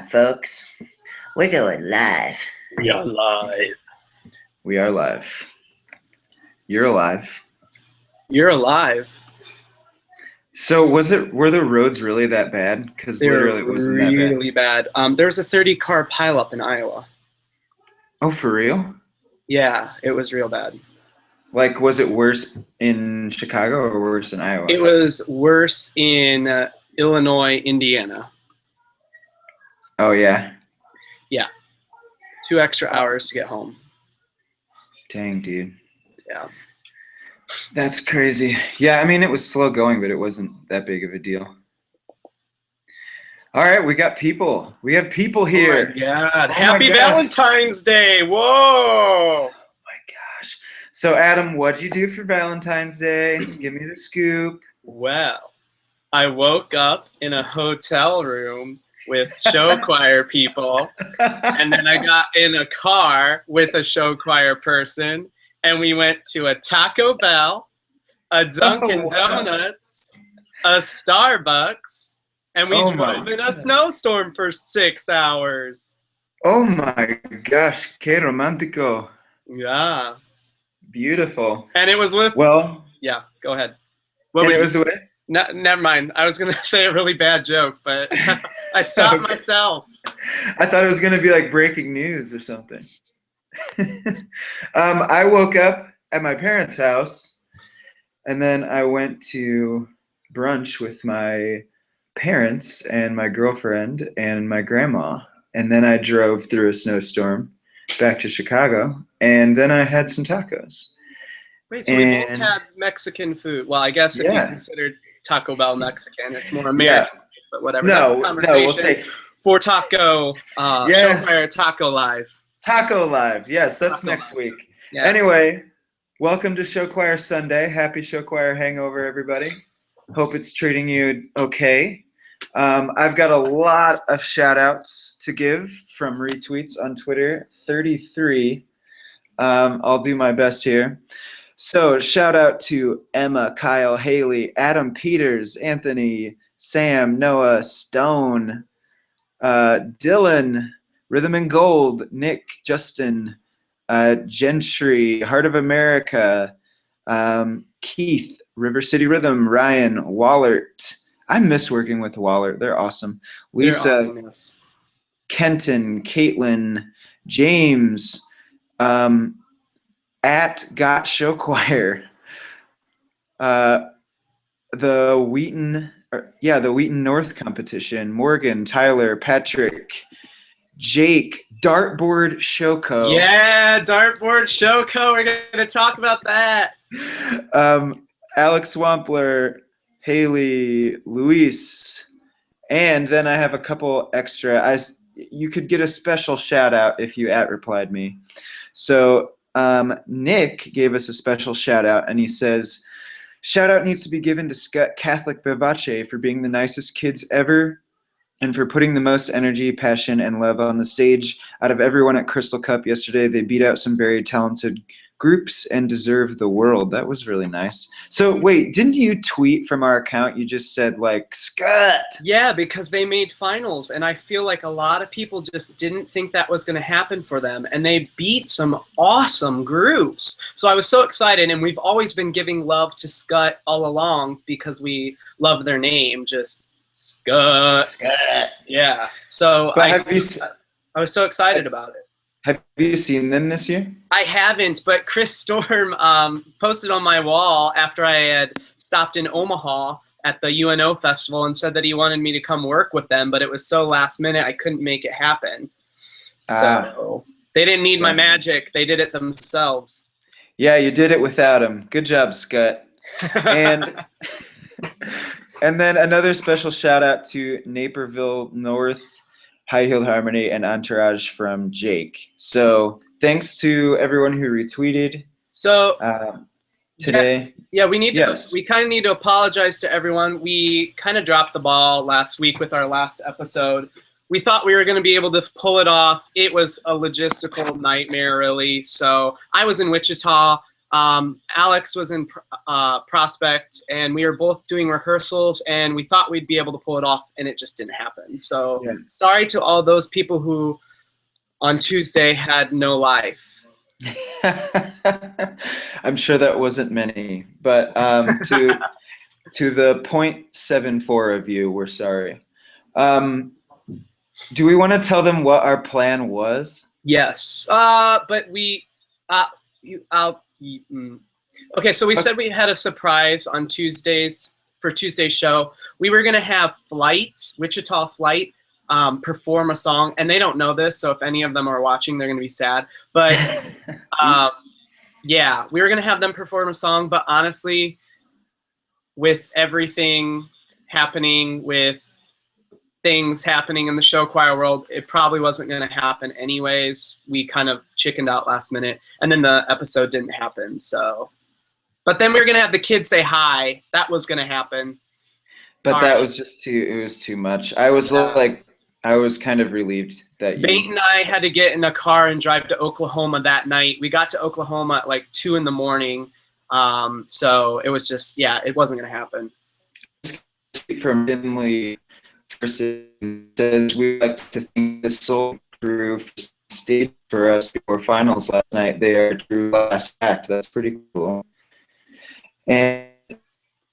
folks. We're going live. We are live. We are live. You're alive. You're alive. So were the roads really that bad? Because literally it wasn't that bad. Really bad. There's a 30-car pileup in Iowa. Oh, for real? Yeah, it was real bad. Like, was it worse in Chicago or worse in Iowa? It was worse in Illinois, Indiana. Oh, yeah? Yeah. 2 extra hours to get home. Dang, dude. Yeah. That's crazy. Yeah, I mean, it was slow going, but it wasn't that big of a deal. All right, we got people. We have people here. Oh, my God. Happy Valentine's Day. Whoa. So, Adam, what'd you do for Valentine's Day? Give me the scoop. Well, I woke up in a hotel room with show choir people, and then I got in a car with a show choir person, and we went to a Taco Bell, a Dunkin' Donuts, a Starbucks, and we drove in a snowstorm for 6 hours. Oh my gosh, que romantico. Yeah. Beautiful. And it was with... Well... Yeah, go ahead. It was with... No, never mind. I was going to say a really bad joke, but I stopped myself. I thought it was going to be like breaking news or something. I woke up at my parents' house, and then I went to brunch with my parents and my girlfriend and my grandma. And then I drove through a snowstorm back to Chicago, and then I had some tacos. Wait, so we both had Mexican food. Well, I guess if you considered Taco Bell Mexican, it's more American, but whatever. That's a conversation for Taco, Show Choir Taco Live. Taco Live, yes, that's next week. Yeah. Anyway, welcome to Show Choir Sunday. Happy Show Choir hangover, everybody. Hope it's treating you okay. I've got a lot of shout-outs to give from retweets on Twitter, 33. I'll do my best here. So shout out to Emma, Kyle, Haley, Adam Peters, Anthony, Sam, Noah, Stone, Dylan, Rhythm and Gold, Nick, Justin, Gentry, Heart of America, Keith, River City Rhythm, Ryan, Wallert. I miss working with Wallert. They're awesome. Lisa, they're awesome, yes. Kenton, Caitlin, James, at Got Show Choir, the Wheaton North competition, Morgan, Tyler, Patrick, Jake, Dartboard Showco. Yeah, Dartboard Showco. We're going to talk about that. Alex Wampler, Haley, Luis, and then I have a couple extra. You could get a special shout out if you @replied me. So Nick gave us a special shout out, and he says, shout out needs to be given to Scott Catholic Vivace for being the nicest kids ever and for putting the most energy, passion, and love on the stage out of everyone at Crystal Cup yesterday. They beat out some very talented groups and deserve the world. That was really nice. So wait, didn't you tweet from our account? You just said like, Scott. Yeah, because they made finals, and I feel like a lot of people just didn't think that was going to happen for them, and they beat some awesome groups. So I was so excited, and we've always been giving love to Scott all along because we love their name, just Scott. Scott. Yeah. So I was so excited about it. Have you seen them this year? I haven't, but Chris Storm posted on my wall after I had stopped in Omaha at the UNO festival and said that he wanted me to come work with them, but it was so last minute I couldn't make it happen. So they didn't need my magic. They did it themselves. Yeah, you did it without him. Good job, Scott. And then another special shout out to Naperville North, High Heeled Harmony, and Entourage from Jake. So thanks to everyone who retweeted today. Yeah, we kind of need to apologize to everyone. We kind of dropped the ball last week with our last episode. We thought we were going to be able to pull it off. It was a logistical nightmare, really. So I was in Wichita. Alex was in Prospect, and we were both doing rehearsals, and we thought we'd be able to pull it off, and it just didn't happen. So sorry to all those people who on Tuesday had no life. I'm sure that wasn't many, but to the 0.74 of you, we're sorry. Do we want to tell them what our plan was? Yes, but we, okay, so we said we had a surprise on Tuesdays for Tuesday's show. We were gonna have Wichita Flight, perform a song, and they don't know this, so if any of them are watching, they're gonna be sad. But yeah, we were gonna have them perform a song, but honestly, with everything happening, with things happening in the show choir world, it probably wasn't going to happen anyways. We kind of chickened out last minute, and then the episode didn't happen. So, but then we were going to have the kids say hi. That was going to happen. But that was just it was too much. I was I was kind of relieved that Bate and I had to get in a car and drive to Oklahoma that night. We got to Oklahoma at like 2 a.m. So it was just, it wasn't going to happen. From Finley says we like to thank the Soul Crew for staying for us before finals last night. They are true last act. That's pretty cool. And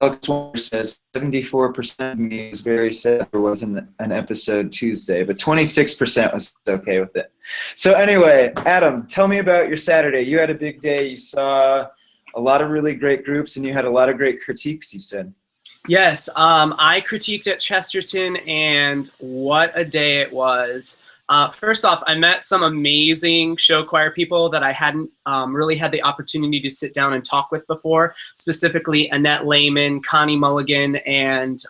Alex Warner says 74% of me is very sad there wasn't an episode Tuesday, but 26% was okay with it. So anyway, Adam, tell me about your Saturday. You had a big day. You saw a lot of really great groups, and you had a lot of great critiques, you said. Yes, I critiqued at Chesterton, and what a day it was. First off, I met some amazing show choir people that I hadn't really had the opportunity to sit down and talk with before, specifically Annette Lehman, Connie Mulligan, and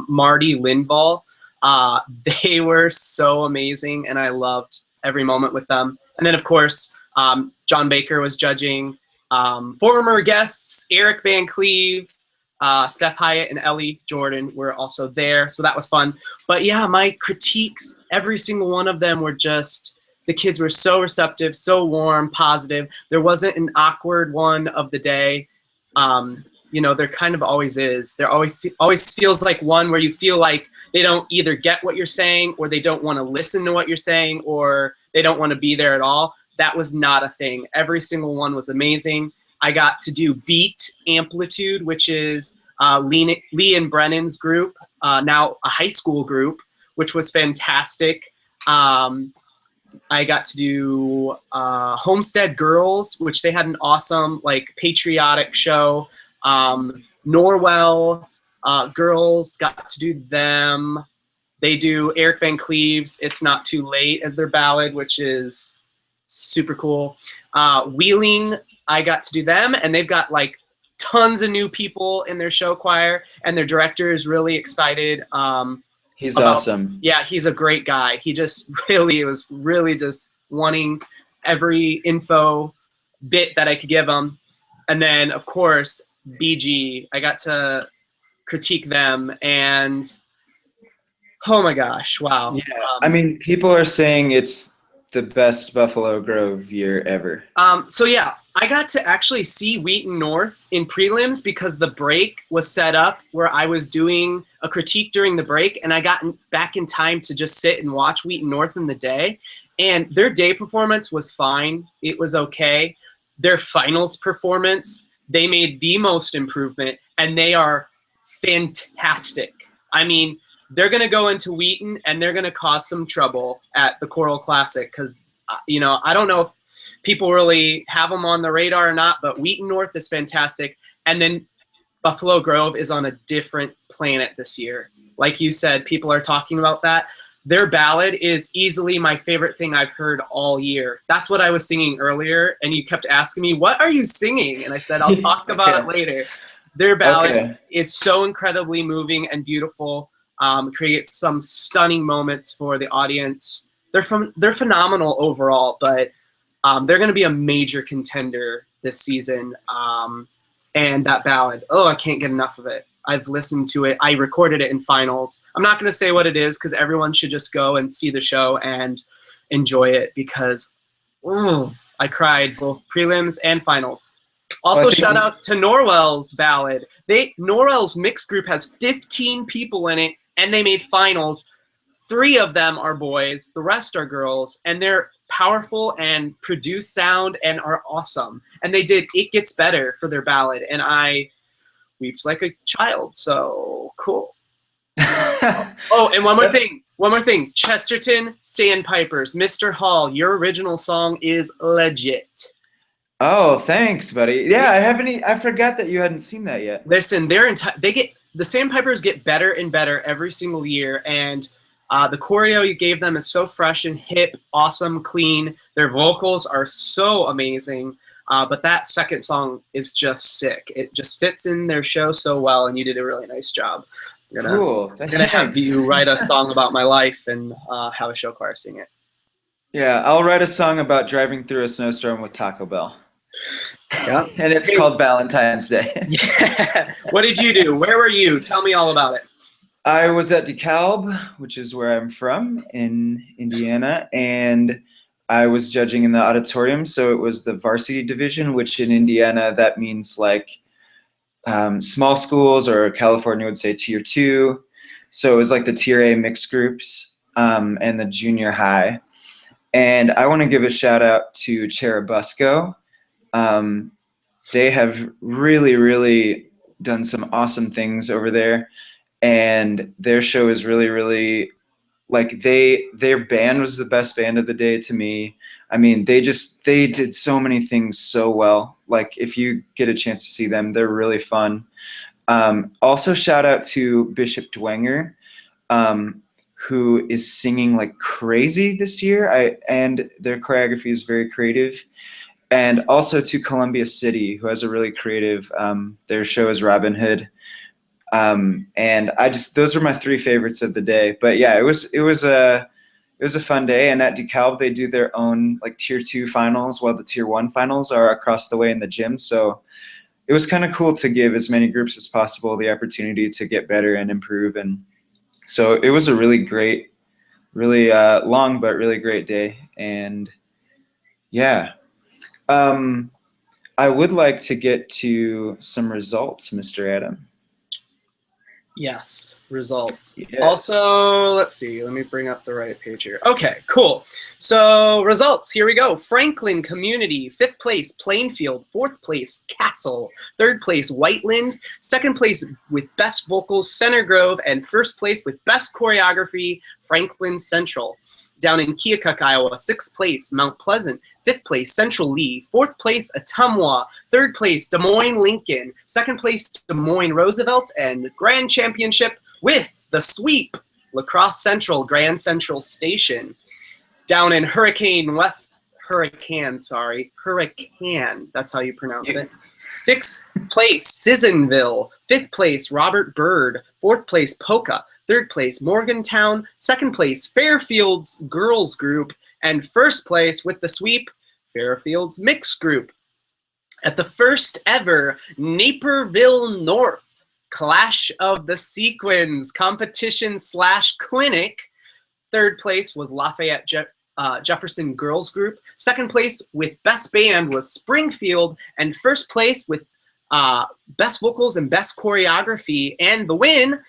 Marty Lindvall. They were so amazing, and I loved every moment with them. And then, of course, John Baker was judging. Former guests, Eric Van Cleve, Steph Hyatt and Ellie Jordan were also there, so that was fun. But yeah, my critiques, every single one of them were just, the kids were so receptive, so warm, positive. There wasn't an awkward one of the day. There kind of always is. There always feels like one where you feel like they don't either get what you're saying, or they don't want to listen to what you're saying, or they don't want to be there at all. That was not a thing. Every single one was amazing. I got to do Beat Amplitude, which is Lee and Brennan's group, now a high school group, which was fantastic. I got to do Homestead Girls, which they had an awesome, patriotic show. Norwell Girls, got to do them. They do Eric Van Cleve's It's Not Too Late as their ballad, which is super cool. Wheeling, I got to do them, and they've got tons of new people in their show choir, and their director is really excited. He's awesome. Yeah, he's a great guy. He just was really just wanting every info bit that I could give him. And then, of course, BG, I got to critique them, and oh my gosh, wow. Yeah, people are saying it's the best Buffalo Grove year ever. So yeah, I got to actually see Wheaton North in prelims because the break was set up where I was doing a critique during the break, and I got back in time to just sit and watch Wheaton North in the day. And their day performance was fine. It was okay. Their finals performance, they made the most improvement, and they are fantastic. They're going to go into Wheaton, and they're going to cause some trouble at the Choral Classic because, I don't know if people really have them on the radar or not, but Wheaton North is fantastic. And then Buffalo Grove is on a different planet this year. Like you said, people are talking about that. Their ballad is easily my favorite thing I've heard all year. That's what I was singing earlier, and you kept asking me, what are you singing? And I said, I'll talk about it later. Their ballad is so incredibly moving and beautiful. Creates some stunning moments for the audience. They're phenomenal overall, but they're going to be a major contender this season. And that ballad, I can't get enough of it. I've listened to it. I recorded it in finals. I'm not going to say what it is because everyone should just go and see the show and enjoy it because I cried both prelims and finals. Also, think- shout out to Norwell's ballad. Norwell's mixed group has 15 people in it, and they made finals. 3 of them are boys, the rest are girls, and they're powerful and produce sound and are awesome. And they did It Gets Better for their ballad, and I weeps like a child, so cool. Oh, and one more thing. Chesterton Sandpipers, Mr. Hall, your original song is legit. Oh, thanks, buddy. Yeah, I forgot that you hadn't seen that yet. Listen, the Sandpipers get better and better every single year, and the choreo you gave them is so fresh and hip, awesome, clean. Their vocals are so amazing. But that second song is just sick. It just fits in their show so well, and you did a really nice job. Cool. I'm gonna have you write a song about my life and have a show choir sing it. Yeah, I'll write a song about driving through a snowstorm with Taco Bell. Yeah. And it's called Valentine's Day. Yeah. What did you do? Where were you? Tell me all about it. I was at DeKalb, which is where I'm from in Indiana, and I was judging in the auditorium. So it was the varsity division, which in Indiana, that means like small schools, or California would say tier 2. So it was like the tier A mixed groups and the junior high. And I want to give a shout out to Cherubusco. They have really, really done some awesome things over there. And their show is really, really, like, their band was the best band of the day to me. I mean, they did so many things so well. Like, if you get a chance to see them, they're really fun. Also, shout out to Bishop Dwenger, who is singing like crazy this year. And their choreography is very creative. And also to Columbia City, who has a really creative, their show is Robin Hood. And those are my 3 favorites of the day. But yeah, it was a fun day. And at DeKalb, they do their own like tier 2 finals, while the tier 1 finals are across the way in the gym. So it was kind of cool to give as many groups as possible the opportunity to get better and improve. And so it was a really great, really long, but really great day. And yeah, I would like to get to some results, Mr. Adam. Yes, results. Yes. Also, let's see. Let me bring up the right page here. Okay, cool. So, results. Here we go. Franklin Community, 5th place, Plainfield. 4th place, Castle. 3rd place, Whiteland. 2nd place with Best Vocals, Center Grove. And 1st place with Best Choreography, Franklin Central. Down in Keokuk, Iowa, 6th place, Mount Pleasant. 5th place, Central Lee. 4th place, Ottumwa. 3rd place, Des Moines Lincoln. 2nd place, Des Moines Roosevelt. And Grand Championship with the sweep, La Crosse Central, Grand Central Station. Down in Hurricane, that's how you pronounce it. 6th place, Sissonville. 5th place, Robert Byrd. 4th place, Polka. 3rd place, Morgantown. 2nd place, Fairfield's Girls Group. And 1st place with the sweep, Fairfield's Mixed Group. At the first ever Naperville North Clash of the Sequins competition / clinic, 3rd place was Lafayette Jefferson Girls Group. 2nd place with Best Band was Springfield. And 1st place with Best Vocals and Best Choreography. And the win,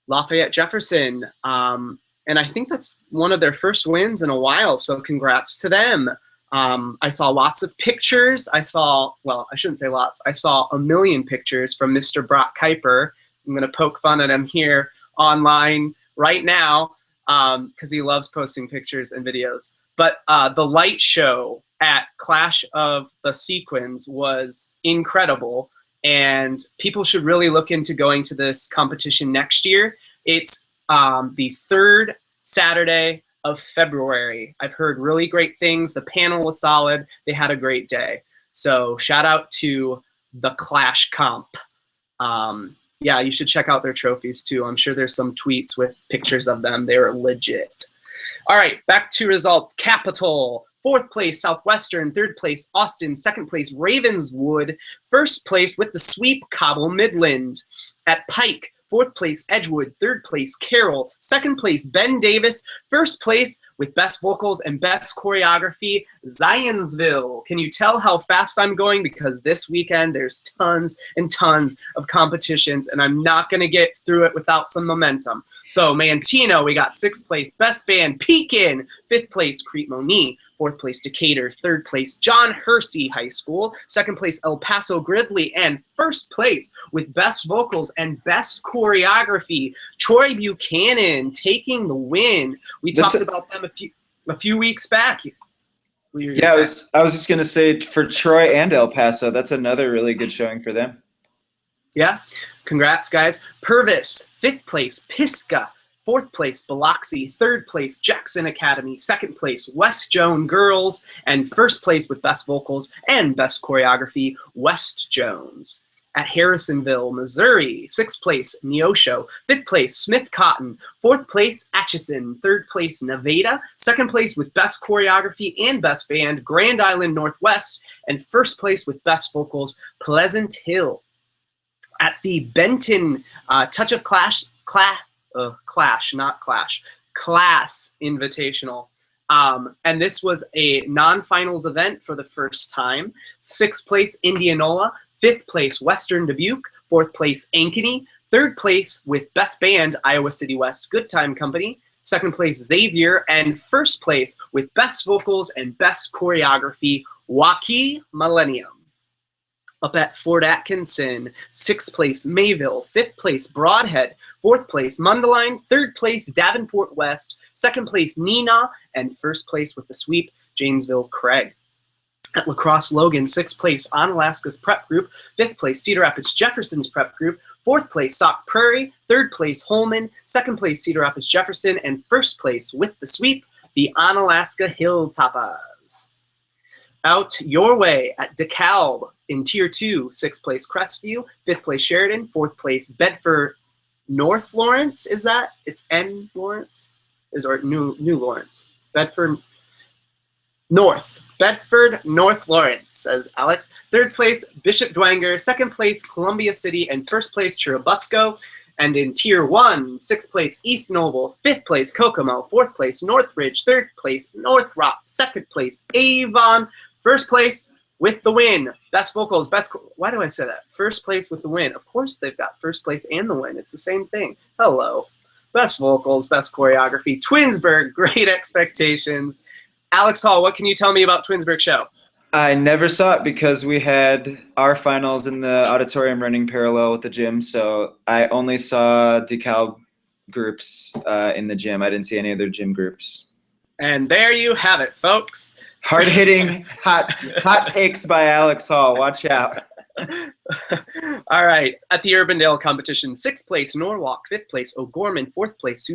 Lafayette Jefferson. And I think that's one of their first wins in a while, so congrats to them. I saw lots of pictures. I saw a million pictures from Mr. Brock Kuiper. I'm going to poke fun at him here online right now because he loves posting pictures and videos. But the light show at Clash of the Sequins was incredible. And people should really look into going to this competition next year. It's the 3rd Saturday of February. I've heard really great things. The panel was solid. They had a great day. So shout out to the Clash Comp. Yeah, you should check out their trophies too. I'm sure there's some tweets with pictures of them. They were legit. All right, back to results. Capital. 4th place, Southwestern. 3rd place, Austin. 2nd place, Ravenswood. 1st place with the sweep, Cobble Midland. At Pike, 4th place, Edgewood. 3rd place, Carroll. 2nd place, Ben Davis. 1st place with Best Vocals and Best Choreography, Zionsville. Can you tell how fast I'm going? Because this weekend there's tons and tons of competitions, and I'm not going to get through it without some momentum. So Mantino, we got 6th place, Best Band, Pekin. 5th place, Crete-Moni. 4th place, Decatur. 3rd place, John Hersey High School. 2nd place, El Paso Gridley. And 1st place with Best Vocals and Best Choreography, Troy Buchanan taking the win. We talked about them a few weeks back. Yeah, I was just going to say, for Troy and El Paso, that's another really good showing for them. Yeah, congrats, guys. Purvis, 5th place, Pisgah. 4th place, Biloxi. 3rd place, Jackson Academy. 2nd place, West Joan Girls. And 1st place with Best Vocals and Best Choreography, West Jones. At Harrisonville, Missouri, 6th place, Neosho. 5th place, Smith Cotton. 4th place, Atchison. 3rd place, Nevada. 2nd place with Best Choreography and Best Band, Grand Island Northwest. And 1st place with Best Vocals, Pleasant Hill. At the Benton Touch of Class Invitational. And this was a non-finals event for the first time. 6th place, Indianola. 5th place, Western Dubuque. 4th place, Ankeny. 3rd place with Best Band, Iowa City West Good Time Company. 2nd place, Xavier. And 1st place with Best Vocals and Best Choreography, Waukee Millennium. Up at Fort Atkinson, 6th place, Mayville. 5th place, Broadhead. 4th place, Mundelein. 3rd place, Davenport West. 2nd place, Neenah. And 1st place with the sweep, Janesville Craig. At La Crosse Logan, 6th place, Onalaska's Prep Group. 5th place, Cedar Rapids Jefferson's Prep Group. 4th place, Sauk Prairie. 3rd place, Holman. 2nd place, Cedar Rapids Jefferson. And 1st place with the sweep, the Onalaska Hilltoppers. Out your way at DeKalb in Tier 2, 6th place, Crestview. 5th place, Sheridan. 4th place, Bedford North Lawrence. Is that? It's N Lawrence? Or New Lawrence? Bedford North Lawrence, says Alex. 3rd place, Bishop Dwenger. 2nd place, Columbia City. And 1st place, Churubusco. And in Tier 1, 6th place, East Noble. 5th place, Kokomo. 4th place, Northridge. 3rd place, North Rock. 2nd place, Avon. 1st place with the win. Best Vocals, why do I say that? 1st place with the win. Of course they've got 1st place and the win. It's the same thing. Hello. Best Vocals, Best Choreography. Twinsburg, Great Expectations. Alex Hall, what can you tell me about Twinsburg show? I never saw it because we had our finals in the auditorium running parallel with the gym, so I only saw DeKalb groups in the gym. I didn't see any other gym groups. And there you have it, folks. Hard-hitting hot takes by Alex Hall. Watch out. All right. At the Urbandale competition, 6th place, Norwalk. 5th place, O'Gorman. 4th place,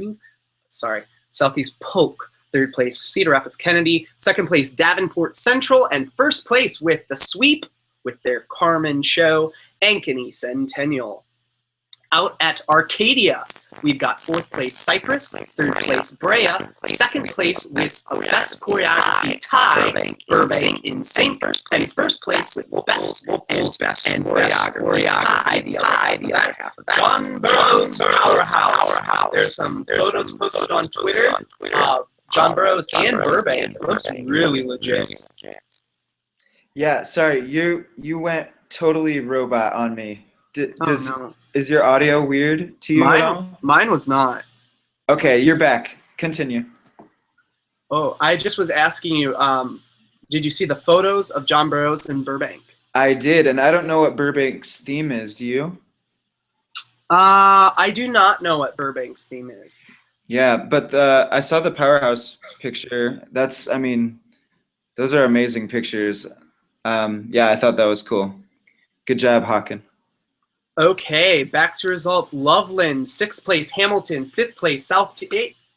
Southeast Polk. 3rd place, Cedar Rapids Kennedy. 2nd place, Davenport Central. And 1st place with the sweep with their Carmen show, Ankeny Centennial. Out at Arcadia, we've got 4th place, Cypress. 3rd place, Brea. 2nd place with Best Choreography tie, Burbank in Sync. And 1st place with Best Vocals and Best Choreography tie, the other half of that. John Burroughs Powerhouse. There's some photos posted on Twitter of John Burroughs and Burbank. It looks really legit. Yeah, sorry, you went totally robot on me. No. Is your audio weird to you at all? Mine was not. Okay, you're back. Continue. Oh, I just was asking you, did you see the photos of John Burroughs in Burbank? I did, and I don't know what Burbank's theme is. Do you? I do not know what Burbank's theme is. Yeah, but I saw the Powerhouse picture. Those are amazing pictures. Yeah, I thought that was cool. Good job, Hawken. Okay, back to results. Loveland, 6th place, Hamilton. 5th place, South.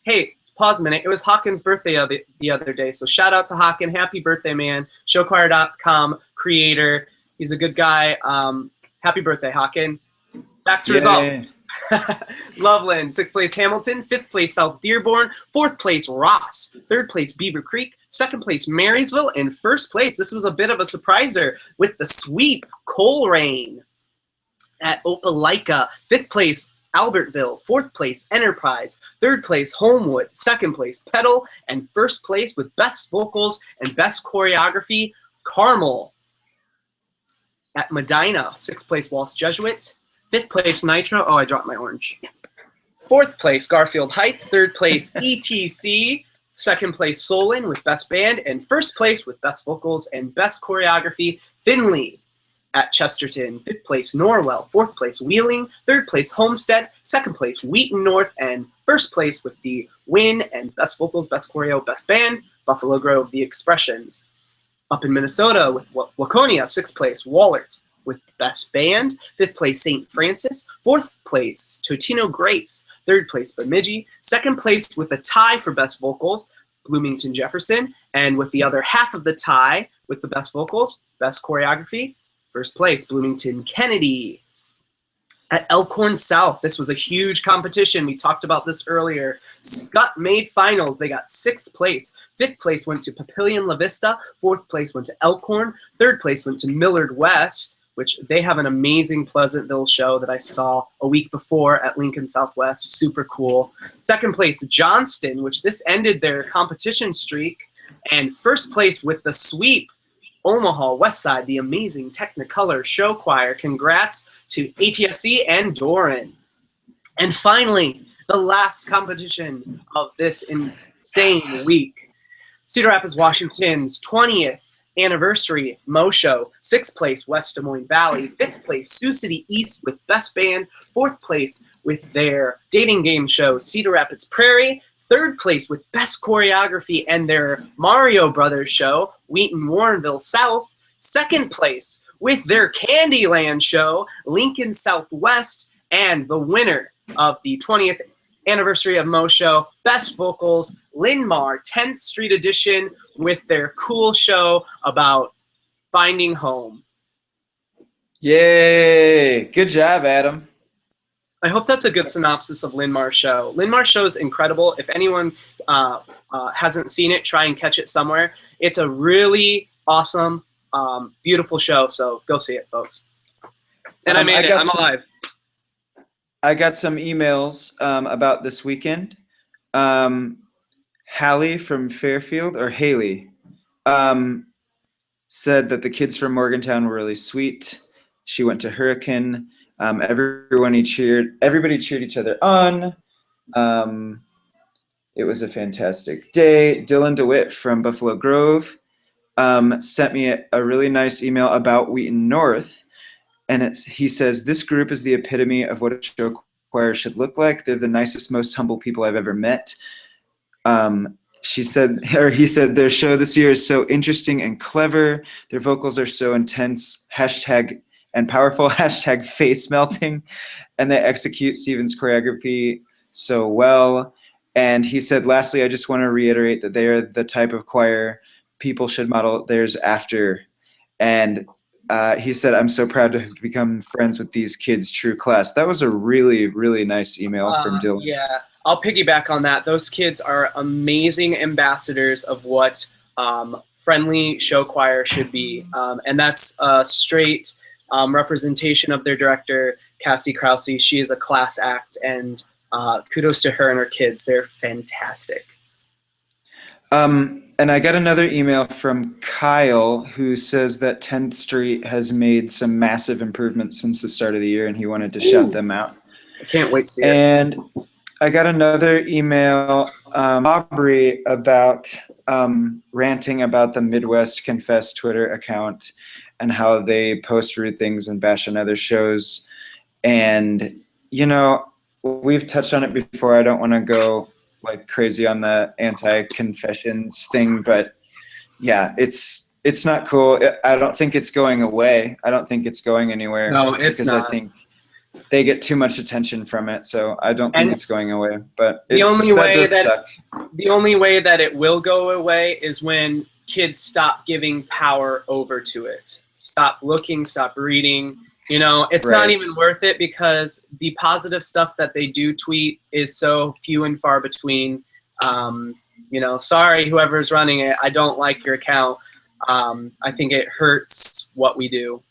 Hey, pause a minute. It was Hawken's birthday the other day, so shout out to Hawken. Happy birthday, man. Showchoir.com creator. He's a good guy. Happy birthday, Hawken. Back to results. Loveland, 6th place, Hamilton. 5th place, South Dearborn. 4th place, Ross. 3rd place, Beaver Creek. 2nd place, Marysville. And 1st place, this was a bit of a surpriser, with the sweep, Coleraine. At Opelika, 5th place, Albertville. 4th place, Enterprise. 3rd place, Homewood. 2nd place, Petal. And 1st place with best vocals and best choreography, Carmel. At Medina, 6th place, Waltz Jesuit. 5th place, Nitro. Oh, I dropped my orange. 4th place, Garfield Heights. 3rd place, ETC. 2nd place, Solon with best band. And 1st place with best vocals and best choreography, Finley. At Chesterton, 5th place, Norwell. 4th place, Wheeling. 3rd place, Homestead. 2nd place, Wheaton North. And 1st place with the win and best vocals, best choreo, best band, Buffalo Grove, The Expressions. Up in Minnesota with Waconia, 6th place, Wallert with best band. 5th place, St. Francis. 4th place, Totino Grace. 3rd place, Bemidji. 2nd place with a tie for best vocals, Bloomington Jefferson. And with the other half of the tie with the best vocals, best choreography, 1st place, Bloomington Kennedy. At Elkhorn South, this was a huge competition. We talked about this earlier. Scott made finals. They got 6th place. 5th place went to Papillion La Vista. 4th place went to Elkhorn. 3rd place went to Millard West, which they have an amazing Pleasantville show that I saw a week before at Lincoln Southwest. Super cool. 2nd place, Johnston, which this ended their competition streak. And 1st place with the sweep, Omaha Westside, the amazing Technicolor Show Choir. Congrats to ATSC and Doran. And finally, the last competition of this insane week. Cedar Rapids, Washington's 20th anniversary Mo Show. 6th place, West Des Moines Valley. 5th place, Sioux City East with Best Band. 4th place with their dating game show, Cedar Rapids Prairie. 3rd place with best choreography and their Mario Brothers show, Wheaton Warrenville South. 2nd place with their Candyland show, Lincoln Southwest. And the winner of the 20th anniversary of Mo Show, best vocals, Linmar, 10th Street Edition, with their cool show about finding home. Yay! Good job, Adam. I hope that's a good synopsis of Linmar's show. Linmar's show is incredible. If anyone hasn't seen it, try and catch it somewhere. It's a really awesome, beautiful show, so go see it, folks. And I made it. I'm alive. I got some emails about this weekend. Hallie from Fairfield, or Haley, said that the kids from Morgantown were really sweet. She went to Hurricane. Everybody cheered each other on. It was a fantastic day. Dylan DeWitt from Buffalo Grove sent me a really nice email about Wheaton North. And he says, this group is the epitome of what a show choir should look like. They're the nicest, most humble people I've ever met. He said, their show this year is so interesting and clever. Their vocals are so intense, and powerful, face melting. And they execute Steven's choreography so well. And he said, lastly, I just want to reiterate that they are the type of choir people should model theirs after. And he said, I'm so proud to have become friends with these kids, true class. That was a really, really nice email from Dylan. Yeah, I'll piggyback on that. Those kids are amazing ambassadors of what friendly show choir should be. And that's a straight representation of their director, Cassie Krause. She is a class act, and kudos to her and her kids. They're fantastic. And I got another email from Kyle, who says that 10th Street has made some massive improvements since the start of the year, and he wanted to shout them out. I can't wait to see it. And I got another email, Aubrey, about ranting about the Midwest Confess Twitter account and how they post rude things and bash on other shows. And, you know, we've touched on it before. I don't want to go like crazy on the anti-confessions thing, but yeah, it's not cool. I don't think it's going away. I don't think it's going anywhere. No, it's because not. I think they get too much attention from it, so I don't think it's going away. But the only way that it will go away is when kids stop giving power over to it. Stop looking, stop reading. You know, it's not even worth it, because the positive stuff that they do tweet is so few and far between. You know, sorry, whoever's running it, I don't like your account. I think it hurts what we do.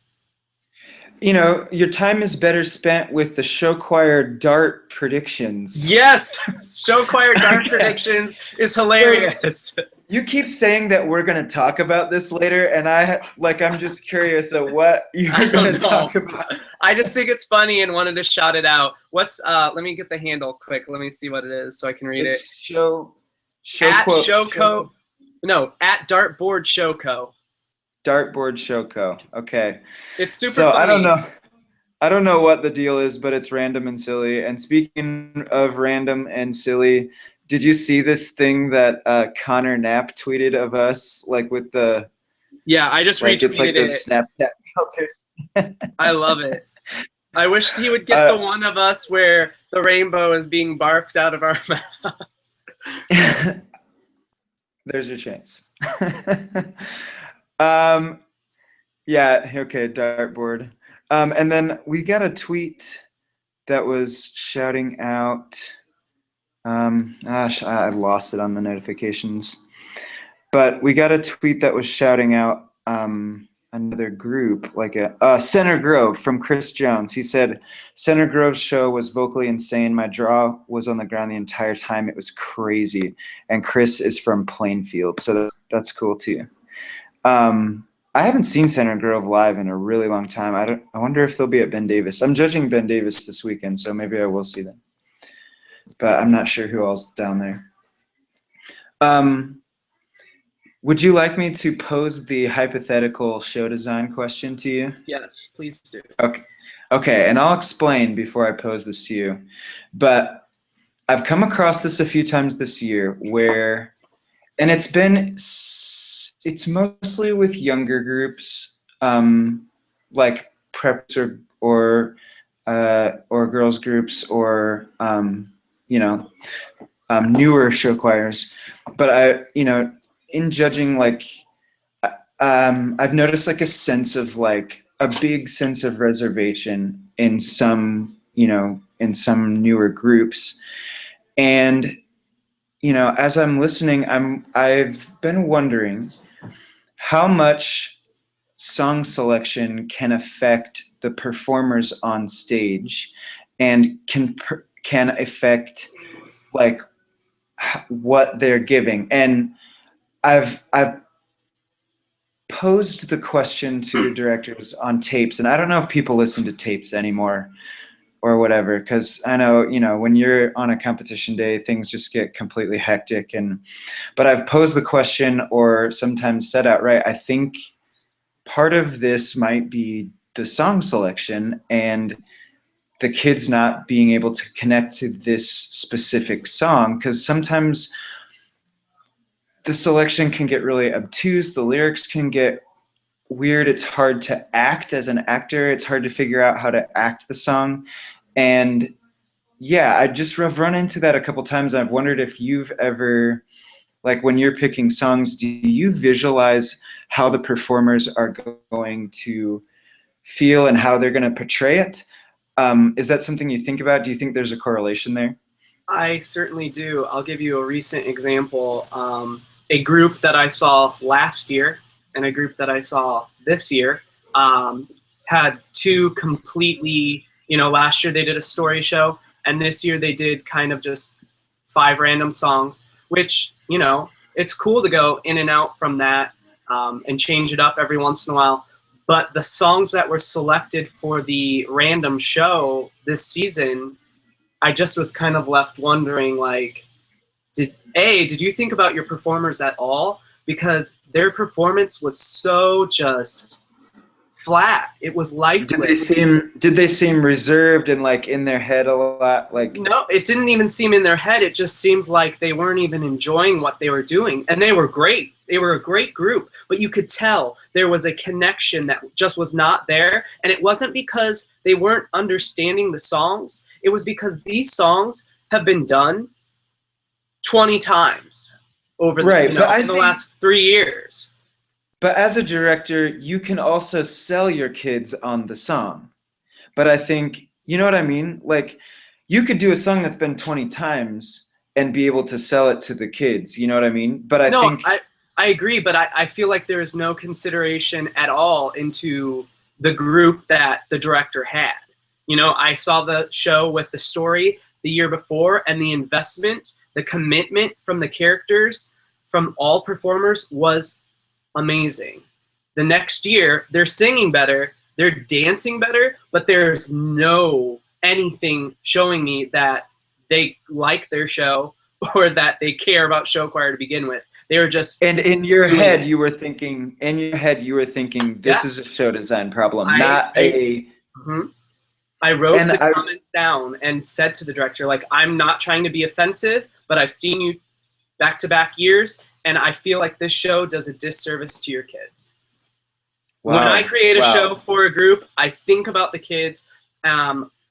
your time is better spent with the show choir dart predictions. Yes, show choir dark Okay. predictions is hilarious. You keep saying that we're going to talk about this later, and I'm just curious of what you're I going don't to know. talk about. I just think it's funny and wanted to shout it out. What's let me get the handle quick. Let me see what it is so I can read it. It's show At quote Showco. No, at Dartboard Showco. Dartboard Showco. Okay. It's super So funny. I don't know what the deal is, but it's random and silly. And speaking of random and silly, did you see this thing that Connor Knapp tweeted of us, like with the Yeah, I just like it's like retweeted those it. Snapchat filters? I love it. I wish he would get the one of us where the rainbow is being barfed out of our mouths. There's your chance. Yeah, okay, dartboard. And then we got a tweet that was shouting out. I lost it on the notifications. But we got a tweet that was shouting out another group, like a Center Grove from Chris Jones. He said, Center Grove's show was vocally insane. My jaw was on the ground the entire time. It was crazy. And Chris is from Plainfield, so that's cool too. I haven't seen Center Grove live in a really long time. I wonder if they'll be at Ben Davis. I'm judging Ben Davis this weekend, so maybe I will see them. But I'm not sure who else down there. Would you like me to pose the hypothetical show design question to you? Yes, please do. Okay, and I'll explain before I pose this to you. But I've come across this a few times this year where, and it's mostly with younger groups, like preps or girls groups or newer show choirs. But in judging, I've noticed like a big sense of reservation in some newer groups. And, as I'm listening, I've been wondering how much song selection can affect the performers on stage and can affect like what they're giving. And I've posed the question to the directors on tapes, and I don't know if people listen to tapes anymore or whatever, because I know, when you're on a competition day, things just get completely hectic. But I've posed the question or sometimes said outright, I think part of this might be the song selection and the kids not being able to connect to this specific song, because sometimes the selection can get really obtuse, the lyrics can get weird, it's hard to act as an actor, it's hard to figure out how to act the song. And yeah, I've run into that a couple times. I've wondered if you've ever, like when you're picking songs, do you visualize how the performers are going to feel and how they're going to portray it? Is that something you think about? Do you think there's a correlation there? I certainly do. I'll give you a recent example. A group that I saw last year and a group that I saw this year had two completely, last year they did a story show, and this year they did kind of just 5 random songs, which, it's cool to go in and out from that and change it up every once in a while. But the songs that were selected for the random show this season, I just was kind of left wondering, like, did you think about your performers at all? Because their performance was so just flat. It was lifeless. Did they seem reserved and like in their head a lot? Like, no, it didn't even seem in their head. It just seemed like they weren't even enjoying what they were doing. And they were great. They were a great group, but you could tell there was a connection that just was not there. And it wasn't because they weren't understanding the songs. It was because these songs have been done 20 times over in the last 3 years. But as a director, you can also sell your kids on the song. But I think, you know what I mean? Like, you could do a song that's been 20 times and be able to sell it to the kids. You know what I mean? But I agree, but I feel like there is no consideration at all into the group that the director had. You know, I saw the show with the story the year before, and the investment, the commitment from the characters, from all performers was amazing. The next year, they're singing better, they're dancing better, but there's no anything showing me that they like their show or that they care about show choir to begin with. They were just And in your doing head, it. you were thinking, this Yeah. is a show design problem, I wrote And the I- comments down and said to the director, like, I'm not trying to be offensive, but I've seen you back-to-back years, and I feel like this show does a disservice to your kids. Wow. When I create a Wow. show for a group, I think about the kids.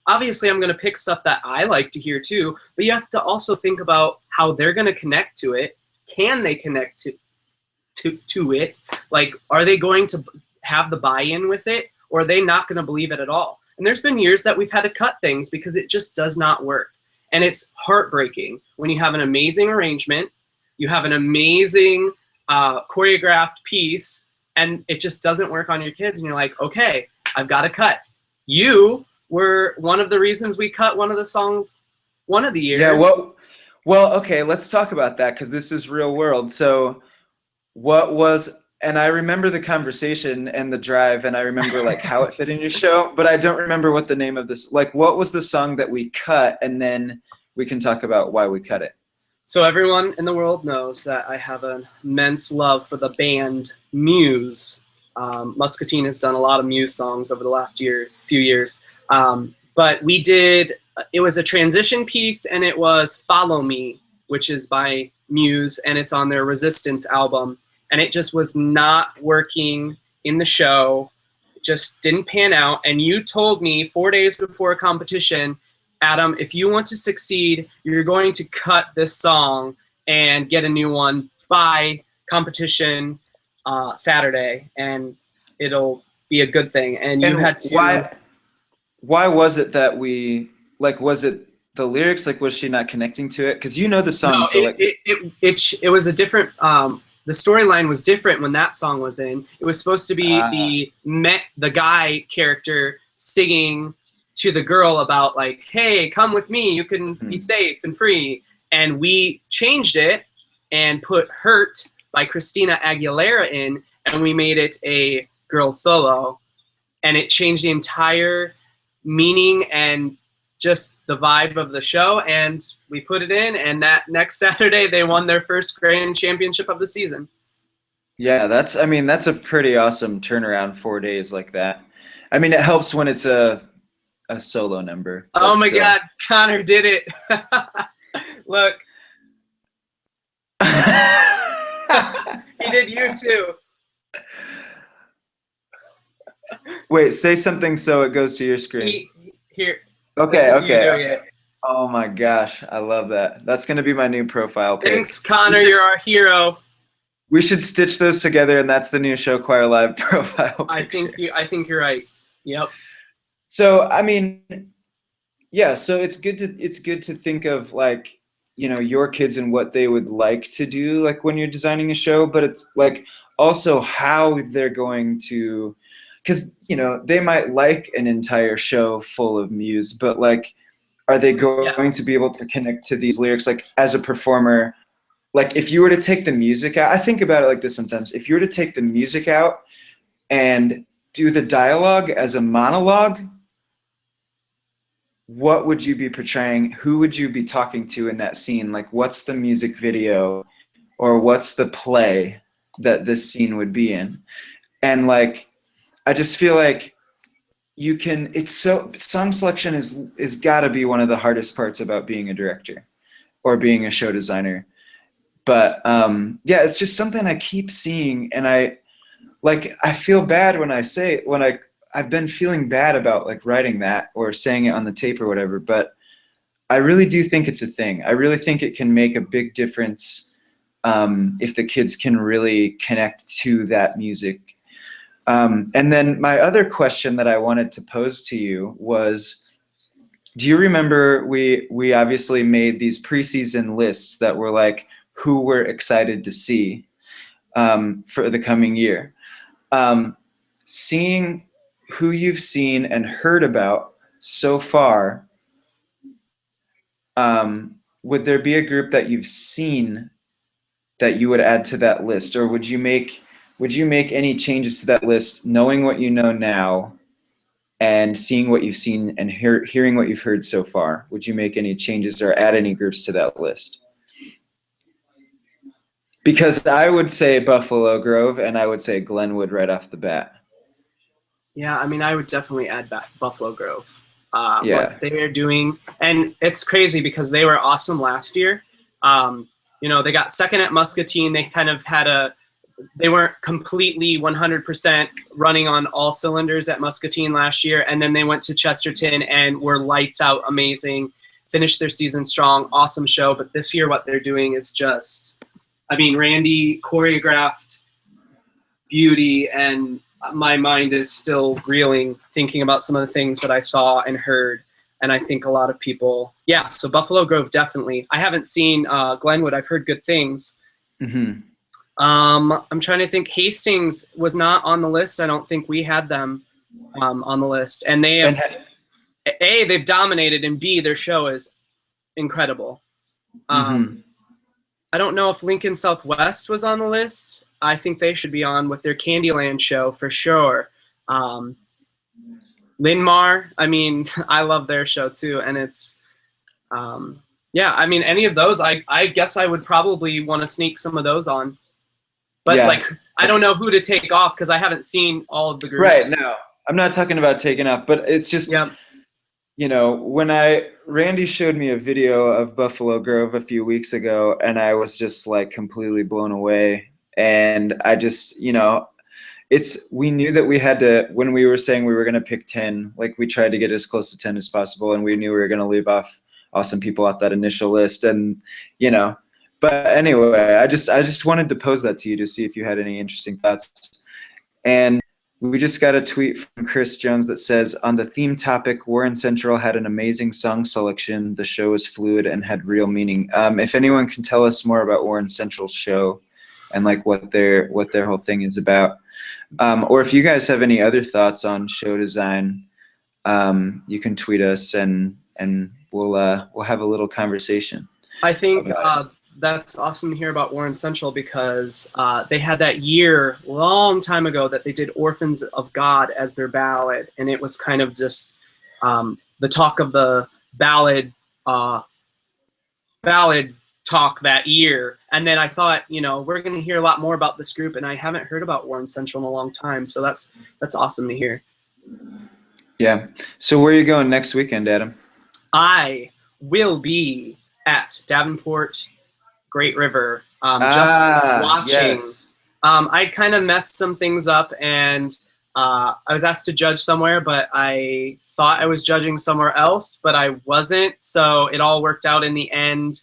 Obviously, I'm going to pick stuff that I like to hear too, but you have to also think about how they're going to connect to it. Can they connect to it? Like, are they going to have the buy-in with it, or are they not going to believe it at all? And there's been years that we've had to cut things because it just does not work. And it's heartbreaking when you have an amazing arrangement, you have an amazing choreographed piece, and it just doesn't work on your kids. And you're like, okay, I've got to cut. You were one of the reasons we cut one of the songs one of the years. Yeah, well, okay, let's talk about that because this is real world. So and I remember the conversation and the drive, and I remember like how it fit in your show, but I don't remember what the name of this, like what was the song that we cut, and then we can talk about why we cut it. So everyone in the world knows that I have an immense love for the band Muse. Muscatine has done a lot of Muse songs over the last few years. But we did, it was a transition piece, and it was Follow Me, which is by Muse, and it's on their Resistance album. And it just was not working in the show. It just didn't pan out. And you told me 4 days before a competition, Adam, if you want to succeed, you're going to cut this song and get a new one by competition Saturday, and it'll be a good thing. And you had to. Why was it that was it the lyrics? Like, was she not connecting to it? Because you know the song. No, So it was a different. The storyline was different when that song was in. It was supposed to be the guy character singing to the girl about like, hey, come with me, you can be safe and free. And we changed it and put Hurt by Christina Aguilera in, and we made it a girl solo. And it changed the entire meaning and just the vibe of the show, and we put it in, and that next Saturday they won their first grand championship of the season. Yeah, that's a pretty awesome turnaround 4 days like that. I mean, it helps when it's a solo number. Oh my God, Connor did it. Look. He did you too. Wait, say something so it goes to your screen. Here. Okay. Oh my gosh, I love that. That's going to be my new profile pic. Thanks, Connor. You're our hero. We should stitch those together, and that's the new Show Choir Live profile picture. I think you're right. Yep. So I mean, yeah. So it's good to think of like, you know, your kids and what they would like to do, like when you're designing a show. But it's like also how they're going to. Because, you know, they might like an entire show full of Muse, but, like, are they going to be able to connect to these lyrics? Like, as a performer, like, if you were to take the music out, I think about it like this sometimes. If you were to take the music out and do the dialogue as a monologue, what would you be portraying? Who would you be talking to in that scene? Like, what's the music video or what's the play that this scene would be in? And, like, I just feel like song selection is gotta be one of the hardest parts about being a director or being a show designer. But yeah, it's just something I keep seeing, and I feel bad when I've been feeling bad about like writing that or saying it on the tape or whatever, but I really do think it's a thing. I really think it can make a big difference if the kids can really connect to that music. And then my other question that I wanted to pose to you was, do you remember we obviously made these preseason lists that were like who we're excited to see for the coming year? Seeing who you've seen and heard about so far. Would there be a group that you've seen that you would add to that list, or would you make any changes to that list, knowing what you know now and seeing what you've seen and hearing what you've heard so far? Would you make any changes or add any groups to that list? Because I would say Buffalo Grove and I would say Glenwood right off the bat. Yeah, I mean, I would definitely add back Buffalo Grove. Yeah. What they are doing, and it's crazy because they were awesome last year. They got second at Muscatine. They kind of they weren't completely 100% running on all cylinders at Muscatine last year, and then they went to Chesterton and were lights out, amazing, finished their season strong, awesome show. But this year, what they're doing is just, I mean, Randy choreographed beauty, and my mind is still reeling thinking about some of the things that I saw and heard. And I think a lot of people, so Buffalo Grove, definitely. I haven't seen Glenwood. I've heard good things. Mm-hmm. I'm trying to think. Hastings was not on the list. I don't think we had them on the list. And they have, A, they've dominated, and B, their show is incredible. Mm-hmm. I don't know if Lincoln Southwest was on the list. I think they should be on with their Candyland show for sure. Linmar, I mean, I love their show too. And it's, I mean, any of those, I guess I would probably want to sneak some of those on. But I don't know who to take off because I haven't seen all of the groups. Right, no. I'm not talking about taking off, but it's just, when Randy showed me a video of Buffalo Grove a few weeks ago, and I was just like completely blown away. And I just, we knew that we had to, when we were saying we were going to pick 10, like we tried to get as close to 10 as possible. And we knew we were going to leave off awesome people off that initial list. And, but anyway, I just wanted to pose that to you to see if you had any interesting thoughts. And we just got a tweet from Chris Jones that says, on the theme topic, Warren Central had an amazing song selection. The show was fluid and had real meaning. If anyone can tell us more about Warren Central's show and like what their whole thing is about, or if you guys have any other thoughts on show design, you can tweet us and we'll have a little conversation. I think that's awesome to hear about Warren Central because they had that year, long time ago, that they did Orphans of God as their ballad, and it was kind of just the talk of the ballad talk that year. And then I thought, we're going to hear a lot more about this group, and I haven't heard about Warren Central in a long time, so that's awesome to hear. Yeah. So where are you going next weekend, Adam? I will be at Davenport Great River, just watching. Yes. I kind of messed some things up, and I was asked to judge somewhere, but I thought I was judging somewhere else, but I wasn't. So it all worked out in the end.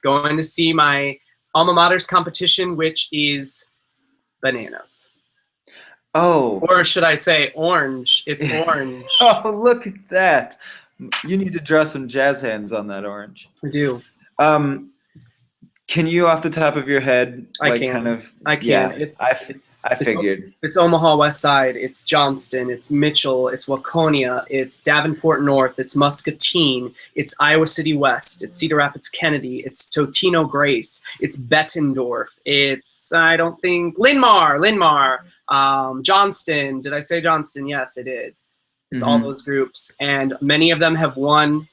Going to see my alma mater's competition, which is bananas. Oh. Or should I say orange? It's orange. Oh, look at that. You need to draw some jazz hands on that orange. I do. Can you, off the top of your head, I can. I can. Yeah, I figured. It's Omaha West Side. It's Johnston. It's Mitchell. It's Waconia. It's Davenport North. It's Muscatine. It's Iowa City West. It's Cedar Rapids Kennedy. It's Totino Grace. It's Bettendorf. It's, I don't think, Linmar. Johnston. Did I say Johnston? Yes, I did. It's all those groups. And many of them have won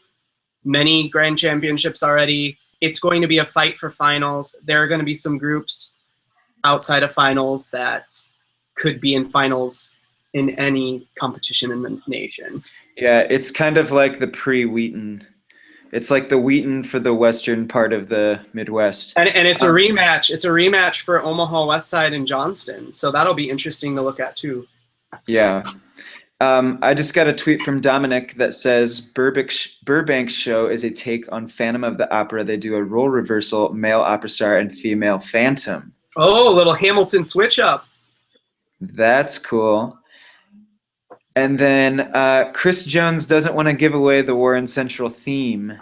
many grand championships already. It's going to be a fight for finals. There are going to be some groups outside of finals that could be in finals in any competition in the nation. Yeah, it's kind of like the pre-Wheaton. It's like the Wheaton for the western part of the Midwest. And it's a rematch. It's a rematch for Omaha West Side and Johnston. So that'll be interesting to look at too. Yeah. I just got a tweet from Dominic that says Burbank's show is a take on Phantom of the Opera. They do a role reversal, male opera star and female phantom. Oh, a little Hamilton switch up. That's cool. And then Chris Jones doesn't want to give away the Warren Central theme,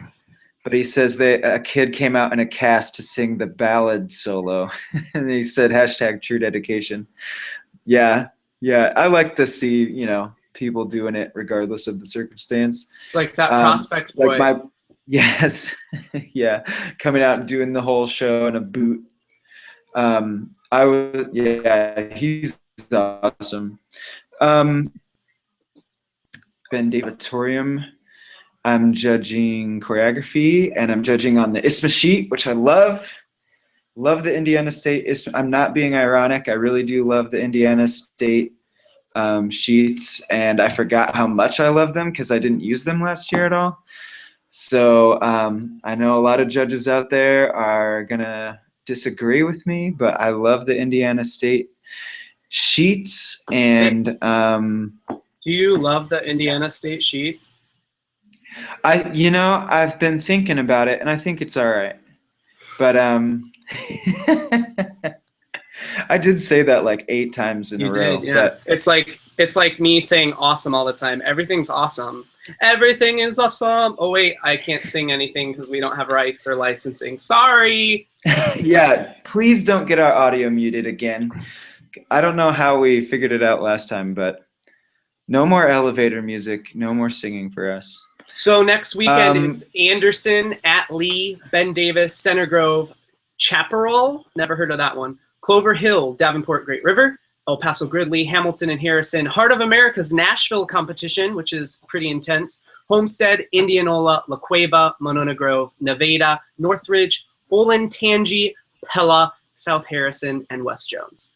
but he says that a kid came out in a cast to sing the ballad solo. And he said #true dedication. Yeah. Yeah, I like to see, people doing it regardless of the circumstance. It's like that Um, prospect boy. Yes, yeah, coming out and doing the whole show in a boot. He's awesome. Ben Davitorium. I'm judging choreography, and I'm judging on the ISMA sheet, which I love. Love the Indiana State ISMA. I'm not being ironic. I really do love the Indiana State sheets, and I forgot how much I love them because I didn't use them last year at all. So I know a lot of judges out there are gonna disagree with me, but I love the Indiana State sheets. And do you love the Indiana State sheet? I've been thinking about it, and I think it's all right. But I did say that like 8 times in a row. Yeah. But It's like me saying awesome all the time. Everything's awesome. Everything is awesome. Oh wait, I can't sing anything because we don't have rights or licensing. Sorry. Yeah, please don't get our audio muted again. I don't know how we figured it out last time, but no more elevator music, no more singing for us. So next weekend is Anderson, at Lee, Ben Davis, Center Grove, Chaparral, never heard of that one, Clover Hill, Davenport, Great River, El Paso Gridley, Hamilton and Harrison, Heart of America's Nashville competition, which is pretty intense, Homestead, Indianola, La Cueva, Monona Grove, Nevada, Northridge, Olentangy, Pella, South Harrison, and West Jones.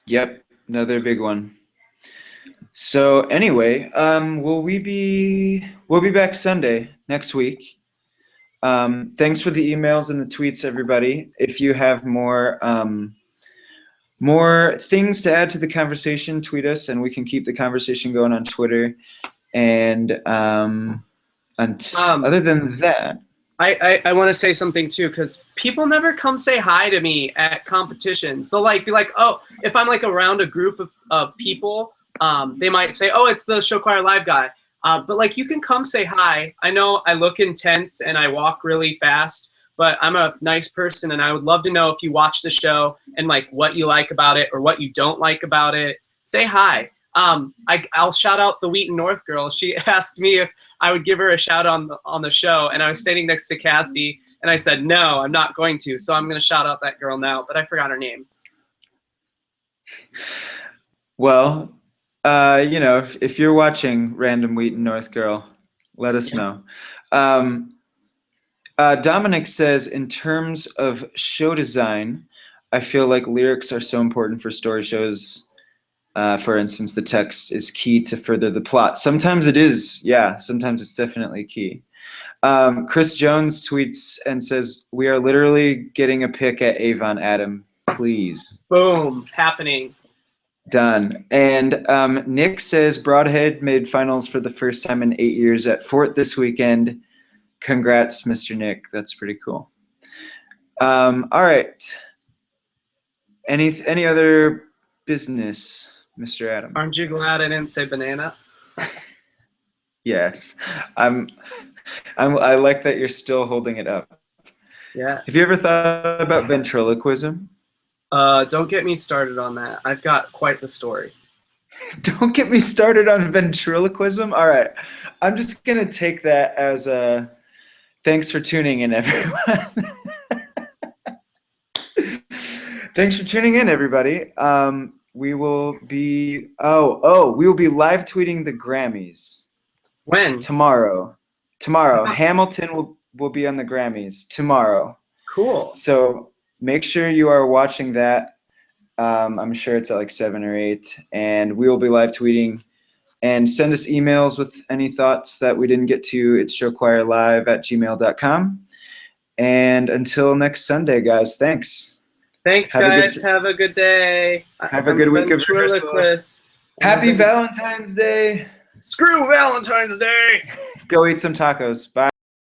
Yep, another big one. So anyway, we'll be back Sunday next week. Thanks for the emails and the tweets, everybody. If you have more things to add to the conversation, tweet us, and we can keep the conversation going on Twitter. And other than that, I want to say something too, because people never come say hi to me at competitions. They'll be like, oh, if I'm like around a group of people, they might say, oh, it's the Show Choir Live guy. But like, you can come say hi. I know I look intense and I walk really fast, but I'm a nice person, and I would love to know if you watch the show and like what you like about it or what you don't like about it. Say hi. I'll shout out the Wheaton North girl. She asked me if I would give her a shout on the show, and I was standing next to Cassie, and I said, no, I'm not going to. So I'm going to shout out that girl now, but I forgot her name. Well, if you're watching, random Wheaton North girl, let us know. Dominic says, in terms of show design, I feel like lyrics are so important for story shows. For instance, the text is key to further the plot. Sometimes it is, yeah. Sometimes it's definitely key. Chris Jones tweets and says, we are literally getting a pick at Avon, Adam. Please. Boom. Happening. Done. And Nick says, Broadhead made finals for the first time in 8 years at Fort this weekend. Congrats, Mr. Nick. That's pretty cool. All right. Any other business, Mr. Adam? Aren't you glad I didn't say banana? Yes. I like that you're still holding it up. Yeah. Have you ever thought about ventriloquism? Don't get me started on that. I've got quite the story. Don't get me started on ventriloquism? All right. I'm just going to take that as a thanks for tuning in, everyone. Thanks for tuning in, everybody. We will be we will be live tweeting the Grammys. When? Tomorrow. Hamilton will be on the Grammys tomorrow. Cool. So make sure you are watching that. I'm sure it's at like 7 or 8, and we will be live tweeting. And send us emails with any thoughts that we didn't get to. It's showchoirlive@gmail.com. And until next Sunday, guys, thanks. Thanks, guys. Have a good day. Have a good week of ventriloquist. Happy Valentine's Day. Screw Valentine's Day. Go eat some tacos. Bye.